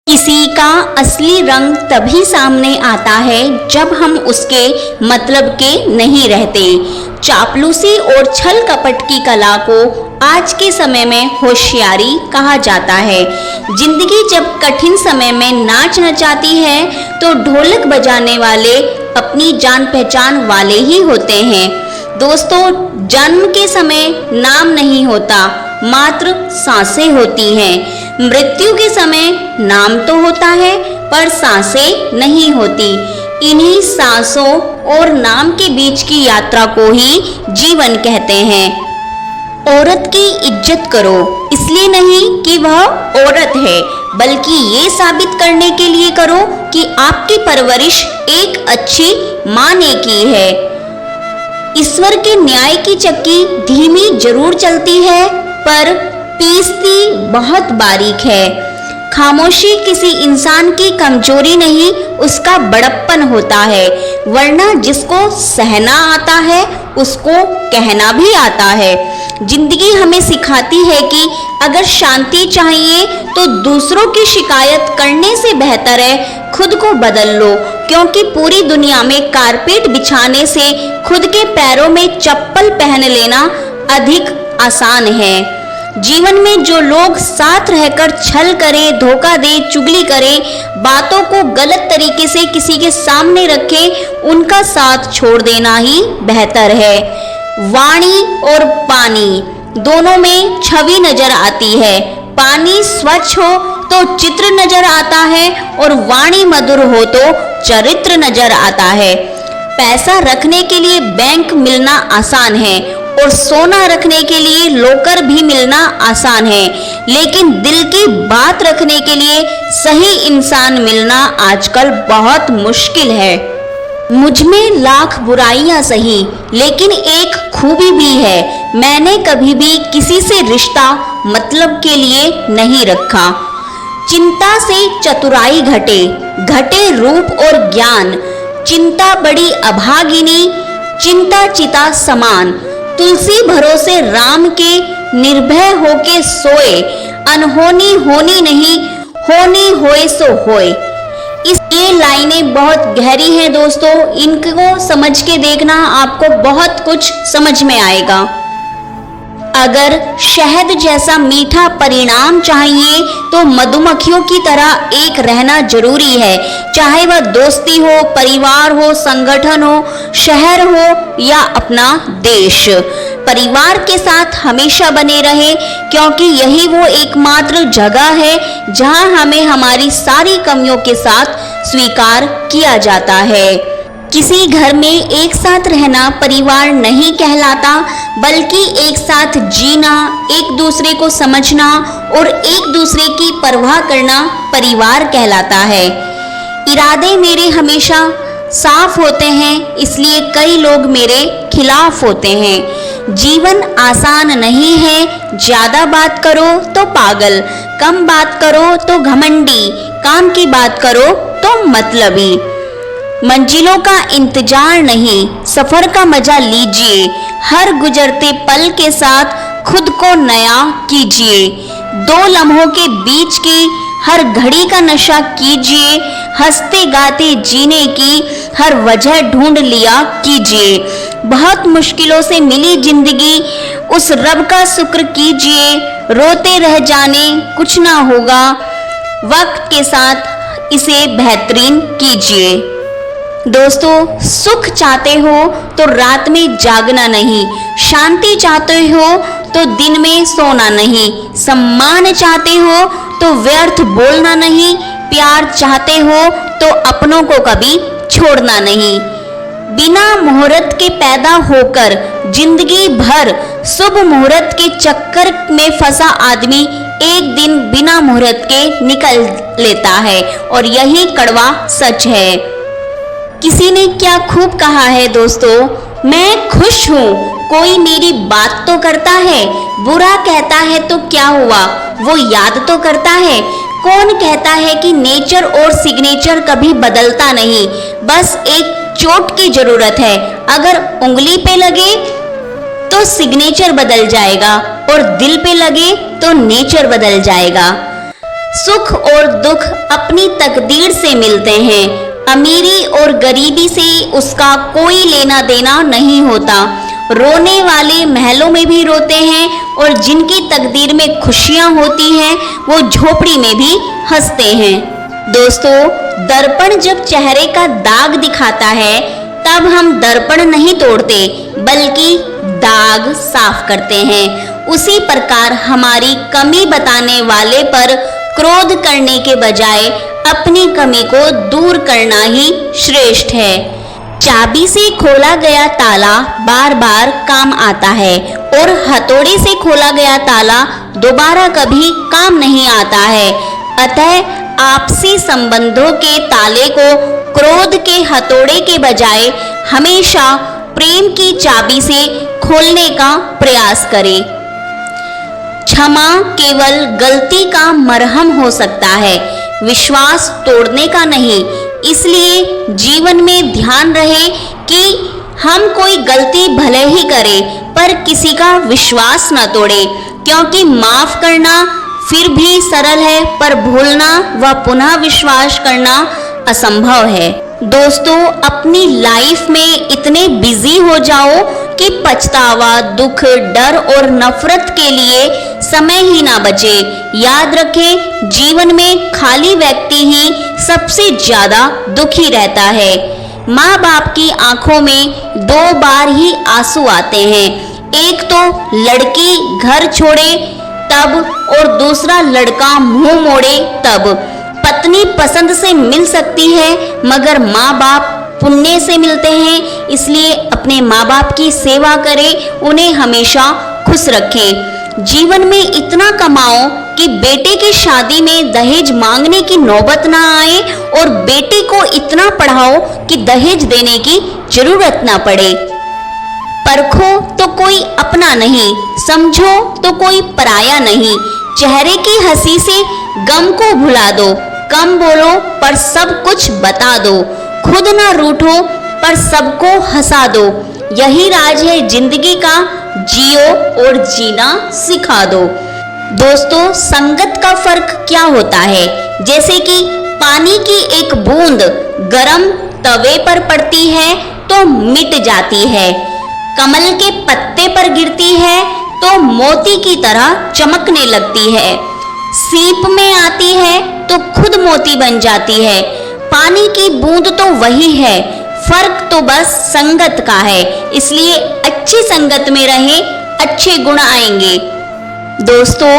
किसी का असली रंग तभी सामने आता है जब हम उसके मतलब के नहीं रहते। चापलूसी और छल कपट की कला को आज के समय में होशियारी कहा जाता है। जिंदगी जब कठिन समय में नाच नचाती है तो ढोलक बजाने वाले अपनी जान पहचान वाले ही होते हैं। दोस्तों, जन्म के समय नाम नहीं होता, मात्र सांसें होती हैं। मृत्यु के समय नाम तो होता है पर सांसें नहीं होती। इन्हीं सांसों और नाम के बीच की यात्रा को ही जीवन कहते हैं। औरत की इज्जत करो, इसलिए नहीं कि वह औरत है, बल्कि ये साबित करने के लिए करो कि आपकी परवरिश एक अच्छी माँ ने की है। ईश्वर के न्याय की चक्की धीमी जरूर चलती है पर पीसती बहुत बारीक है। खामोशी किसी इंसान की कमजोरी नहीं, उसका बड़प्पन होता है। वरना जिसको सहना आता है उसको कहना भी आता है। जिंदगी हमें सिखाती है कि अगर शांति चाहिए तो दूसरों की शिकायत करने से बेहतर है खुद को बदल लो, क्योंकि पूरी दुनिया में कारपेट बिछाने से खुद के पैरों में चप्पल पहन लेना अधिक आसान है। जीवन में जो लोग साथ रहकर छल करे, धोखा दे, चुगली करे, बातों को गलत तरीके से किसी के सामने रखे, उनका साथ छोड़ देना ही बेहतर है। वाणी और पानी दोनों में छवि नजर आती है। पानी स्वच्छ हो तो चित्र नजर आता है और वाणी मधुर हो तो चरित्र नजर आता है। पैसा रखने के लिए बैंक मिलना आसान है और सोना रखने के लिए लोकर भी मिलना आसान है, लेकिन दिल की बात रखने के लिए सही इंसान मिलना आजकल बहुत मुश्किल है। मुझ में लाख बुराइयां सही, लेकिन एक खूबी भी है, मैंने कभी भी किसी से रिश्ता मतलब के लिए नहीं रखा। चिंता से चतुराई घटे, घटे रूप और ज्ञान। चिंता बड़ी अभागिनी, चिंता चिता समान। तुलसी भरोसे राम के, निर्भय होके सोए। अनहोनी होनी नहीं, होनी होए सो होए। ये लाइनें बहुत गहरी हैं दोस्तों, इनको समझ के देखना, आपको बहुत कुछ समझ में आएगा। अगर शहद जैसा मीठा परिणाम चाहिए तो मधुमक्खियों की तरह एक रहना जरूरी है, चाहे वह दोस्ती हो, परिवार हो, संगठन हो, शहर हो या अपना देश। परिवार के साथ हमेशा बने रहे, क्योंकि यही वो एकमात्र जगह है जहां हमें हमारी सारी कमियों के साथ स्वीकार किया जाता है। किसी घर में एक साथ रहना परिवार नहीं कहलाता, बल्कि एक साथ जीना, एक दूसरे को समझना और एक दूसरे की परवाह करना परिवार कहलाता है। इरादे मेरे हमेशा साफ होते हैं, इसलिए कई लोग मेरे खिलाफ होते हैं। जीवन आसान नहीं है, ज्यादा बात करो तो पागल, कम बात करो तो घमंडी, काम की बात करो तो मतलबी। मंजिलों का इंतजार नहीं, सफर का मजा लीजिए। हर गुजरते पल के साथ खुद को नया कीजिए। दो लम्हों के बीच की हर घड़ी का नशा कीजिए। हंसते गाते जीने की हर वजह ढूंढ लिया कीजिए। बहुत मुश्किलों से मिली जिंदगी, उस रब का शुक्र कीजिए। रोते रह जाने कुछ ना होगा, वक्त के साथ इसे बेहतरीन कीजिए। दोस्तों, सुख चाहते हो तो रात में जागना नहीं, शांति चाहते हो तो दिन में सोना नहीं, सम्मान चाहते हो तो व्यर्थ बोलना नहीं, प्यार चाहते हो तो अपनों को कभी छोड़ना नहीं। बिना मुहूर्त के पैदा होकर जिंदगी भर शुभ मुहूर्त के चक्कर में फंसा आदमी एक दिन बिना मुहूर्त के निकल लेता है, और यही कड़वा सच है। किसी ने क्या खूब कहा है दोस्तों, मैं खुश हूँ, कोई मेरी बात तो करता है, बुरा कहता है तो क्या हुआ, वो याद तो करता है। कौन कहता है कि नेचर और सिग्नेचर कभी बदलता नहीं, बस एक चोट की जरूरत है। अगर उंगली पे लगे तो सिग्नेचर बदल जाएगा और दिल पे लगे तो नेचर बदल जाएगा। सुख और दुख अपनी तकदीर से मिलते हैं। अमीरी और गरीबी से उसका कोई लेना देना नहीं होता। रोने वाले महलों में भी रोते हैं और जिनकी तकदीर में खुशियां होती हैं वो झोपड़ी में भी हंसते हैं। दोस्तों, दर्पण जब चेहरे का दाग दिखाता है तब हम दर्पण नहीं तोड़ते बल्कि दाग साफ करते हैं। उसी प्रकार हमारी कमी बताने वाले पर क्रोध करने के बजाय अपनी कमी को दूर करना ही श्रेष्ठ है। चाबी से खोला गया ताला बार बार काम आता है और हथौड़े से खोला गया ताला दोबारा कभी काम नहीं आता है। अतः आपसी संबंधों के ताले को क्रोध के हथौड़े के बजाय हमेशा प्रेम की चाबी से खोलने का प्रयास करें। क्षमा केवल गलती का मरहम हो सकता है, विश्वास तोड़ने का नहीं। इसलिए जीवन में ध्यान रहे कि हम कोई गलती भले ही करें पर किसी का विश्वास न तोड़े, क्योंकि माफ करना फिर भी सरल है पर भूलना व पुनः विश्वास करना असंभव है। दोस्तों, अपनी लाइफ में इतने बिजी हो जाओ कि पछतावा, दुख, डर और नफरत के लिए समय ही ना बचे। याद रखें, जीवन में खाली व्यक्ति ही सबसे ज्यादा दुखी रहता है। माँ बाप की आंखों में दो बार ही आंसू आते हैं, एक तो लड़की घर छोड़े तब और दूसरा लड़का मुंह मोड़े तब। पत्नी पसंद से मिल सकती है मगर माँ बाप पुण्य से मिलते हैं, इसलिए अपने माँ बाप की सेवा करें, उन्हें हमेशा खुश रखें। जीवन में इतना कमाओ कि बेटे की शादी में दहेज मांगने की नौबत ना आए और बेटे को इतना पढ़ाओ कि दहेज देने की जरूरत ना पड़े। परखो तो कोई अपना नहीं, समझो तो कोई पराया नहीं। चेहरे की हंसी से गम को भुला दो, कम बोलो पर सब कुछ बता दो, खुद ना रूठो पर सबको हंसा दो। यही राज है जिंदगी का, जियो और जीना सिखा दो। दोस्तों, संगत का फर्क क्या होता है? जैसे कि पानी की एक बूंद गरम तवे पर पड़ती है तो मिट जाती है, कमल के पत्ते पर गिरती है तो मोती की तरह चमकने लगती है, सीप में आती है तो खुद मोती बन जाती है। पानी की बूंद तो वही है, फर्क तो बस संगत का है। इसलिए अच्छी संगत में रहें, अच्छे गुण आएंगे। दोस्तों,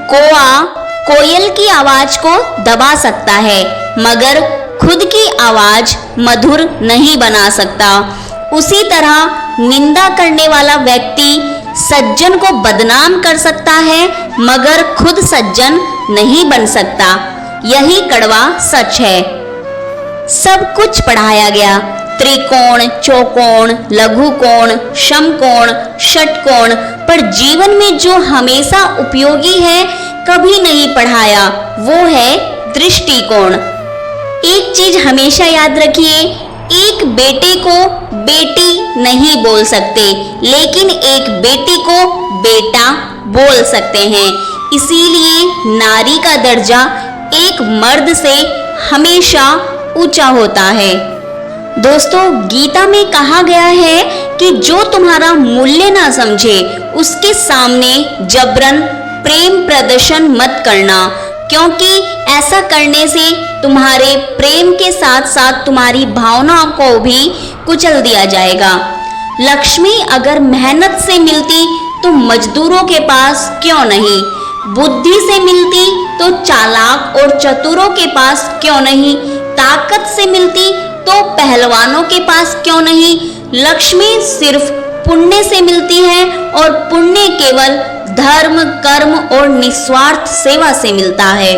कौआ कोयल की आवाज को दबा सकता है मगर खुद की आवाज मधुर नहीं बना सकता। उसी तरह निंदा करने वाला व्यक्ति सज्जन को बदनाम कर सकता है मगर खुद सज्जन नहीं बन सकता। यही कड़वा सच है। सब कुछ पढ़ाया गया, त्रिकोण, चौकोण, लघुकोण, समकोण, षटकोण, पर जीवन में जो हमेशा उपयोगी है कभी नहीं पढ़ाया, वो है दृष्टिकोण। एक चीज हमेशा याद रखिए, एक बेटे को बेटी नहीं बोल सकते लेकिन एक बेटी को बेटा बोल सकते हैं। इसीलिए नारी का दर्जा एक मर्द से हमेशा ऊंचा होता है। दोस्तों, गीता में कहा गया है कि जो तुम्हारा मूल्य ना समझे उसके सामने जबरन प्रेम प्रदर्शन मत करना, क्योंकि ऐसा करने से तुम्हारे प्रेम के साथ साथ तुम्हारी भावनाओं को भी कुचल दिया जाएगा। लक्ष्मी अगर मेहनत से मिलती तो मजदूरों के पास क्यों नहीं, बुद्धि से मिलती तो चालाक और चतुरों के पास क्यों नहीं, ताकत से मिलती तो पहलवानों के पास क्यों नहीं। लक्ष्मी सिर्फ पुण्य से मिलती है और पुण्य केवल धर्म, कर्म और निस्वार्थ सेवा से मिलता है।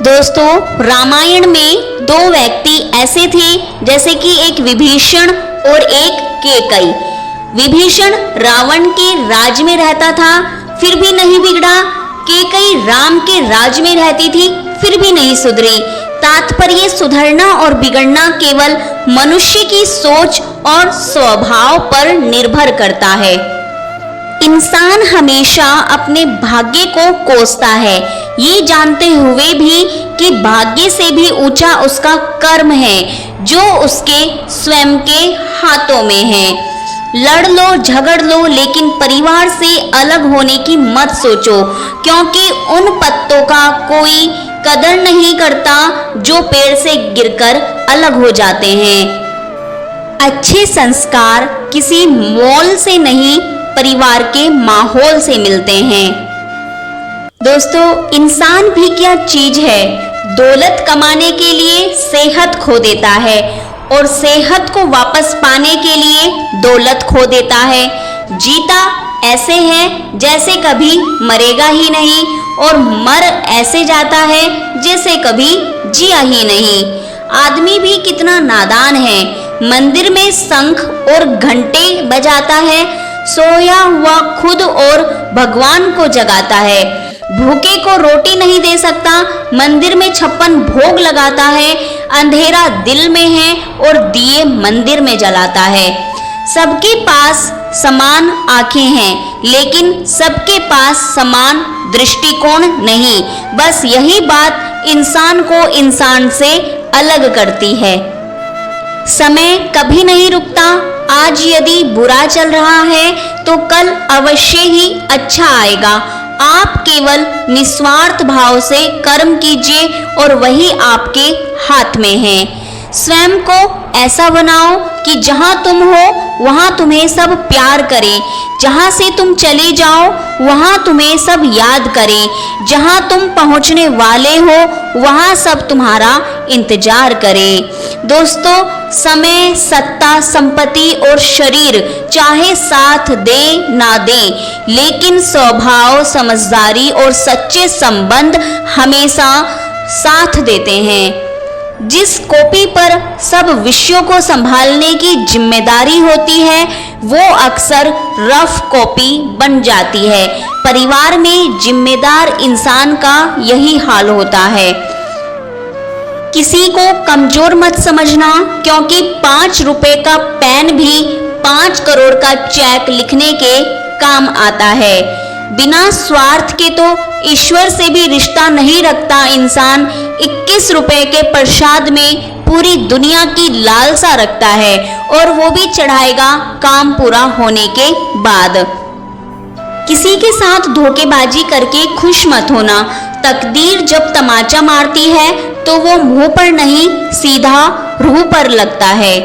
दोस्तों, रामायण में दो व्यक्ति ऐसे थे जैसे कि एक विभीषण और एक केकई। विभीषण रावण के राज में रहता था फिर भी नहीं बिगड़ा, केकई राम के राज में रहती थी फिर भी नहीं सुधरी। तात्पर्य सुधरना और बिगड़ना केवल मनुष्य की सोच और स्वभाव पर निर्भर करता है। इंसान हमेशा अपने भाग्य को कोसता है, ये जानते हुए भी कि भाग्य से भी ऊंचा उसका कर्म है जो उसके स्वयं के हाथों में है। लड़ लो झगड़ लो, लेकिन परिवार से अलग होने की मत सोचो, क्योंकि उन पत्तों का कोई कदर नहीं करता जो पेड़ से गिरकर अलग हो जाते हैं। अच्छे संस्कार किसी मॉल से नहीं, परिवार के माहौल से मिलते हैं। दोस्तों, इंसान भी क्या चीज है, दौलत कमाने के लिए सेहत खो देता है और सेहत को वापस पाने के लिए दौलत खो देता है। जीता ऐसे है जैसे कभी मरेगा ही नहीं और मर ऐसे जाता है जैसे कभी जिया ही नहीं। आदमी भी कितना नादान है, मंदिर में शंख और घंटे बजाता है, सोया हुआ खुद और भगवान को जगाता है। भूखे को रोटी नहीं दे सकता, मंदिर में 56 भोग लगाता है। अंधेरा दिल में है और दिए मंदिर में जलाता है। सबके पास समान आंखें हैं, लेकिन सबके पास समान दृष्टिकोण नहीं। बस यही बात इंसान को इंसान से अलग करती है। समय कभी नहीं रुकता। आज यदि बुरा चल रहा है तो कल अवश्य ही अच्छा आएगा। आप केवल निस्वार्थ भाव से कर्म कीजिए और वही आपके हाथ में है। स्वयं को ऐसा बनाओ कि जहां तुम हो वहां तुम्हें सब प्यार करें, जहां से तुम चले जाओ वहां तुम्हें सब याद करें, जहां तुम पहुंचने वाले हो वहां सब तुम्हारा इंतजार करें। दोस्तों, समय, सत्ता, संपत्ति और शरीर चाहे साथ दे ना दे, लेकिन स्वभाव, समझदारी और सच्चे संबंध हमेशा साथ देते हैं। जिस कॉपी पर सब विषयों को संभालने की जिम्मेदारी होती है वो अक्सर रफ कॉपी बन जाती है। परिवार में जिम्मेदार इंसान का यही हाल होता है। किसी को कमजोर मत समझना, क्योंकि 5 रुपए का पेन भी 5 करोड़ का चेक लिखने के काम आता है। बिना स्वार्थ के तो ईश्वर से भी रिश्ता नहीं रखता इंसान। 21 रुपए के प्रसाद में पूरी दुनिया की लालसा रखता है और वो भी चढ़ाएगा काम पूरा होने के बाद। किसी के साथ धोखेबाजी करके खुश मत होना। तकदीर जब तमाचा मारती है तो वो मुंह पर नहीं, सीधा रूह पर लगता है।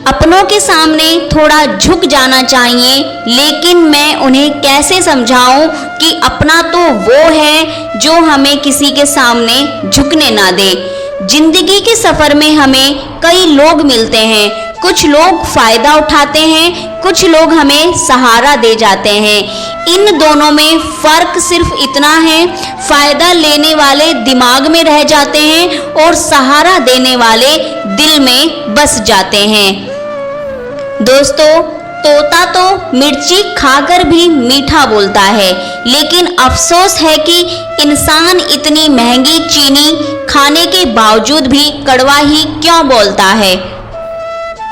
अपनों के सामने थोड़ा झुक जाना चाहिए, लेकिन मैं उन्हें कैसे समझाऊं कि अपना तो वो है जो हमें किसी के सामने झुकने ना दे। जिंदगी के सफर में हमें कई लोग मिलते हैं, कुछ लोग फायदा उठाते हैं, कुछ लोग हमें सहारा दे जाते हैं। इन दोनों में फर्क सिर्फ इतना है, फायदा लेने वाले दिमाग में रह जाते हैं और सहारा देने वाले दिल में बस जाते हैं। दोस्तों, तोता तो मिर्ची खाकर भी मीठा बोलता है, लेकिन अफसोस है कि इंसान इतनी महंगी चीनी खाने के बावजूद भी कड़वा ही क्यों बोलता है।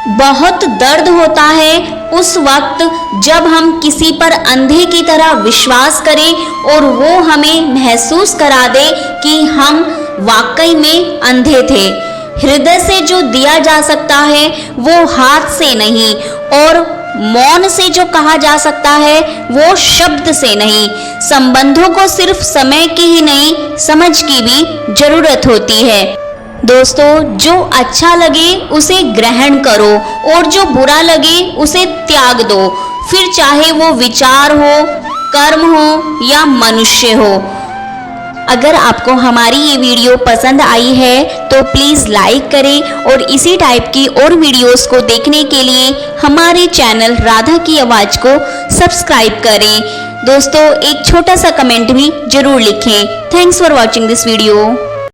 बहुत दर्द होता है उस वक्त जब हम किसी पर अंधे की तरह विश्वास करें और वो हमें महसूस करा दे कि हम वाकई में अंधे थे। हृदय से जो दिया जा सकता है वो हाथ से नहीं, और मौन से जो कहा जा सकता है वो शब्द से नहीं। संबंधों को सिर्फ समय की ही नहीं, समझ की भी जरूरत होती है। दोस्तों, जो अच्छा लगे उसे ग्रहण करो और जो बुरा लगे उसे त्याग दो, फिर चाहे वो विचार हो, कर्म हो या मनुष्य हो। अगर आपको हमारी ये वीडियो पसंद आई है तो प्लीज़ लाइक करें और इसी टाइप की और वीडियोस को देखने के लिए हमारे चैनल राधा की आवाज़ को सब्सक्राइब करें। दोस्तों, एक छोटा सा कमेंट भी जरूर लिखें। Thanks for watching this video.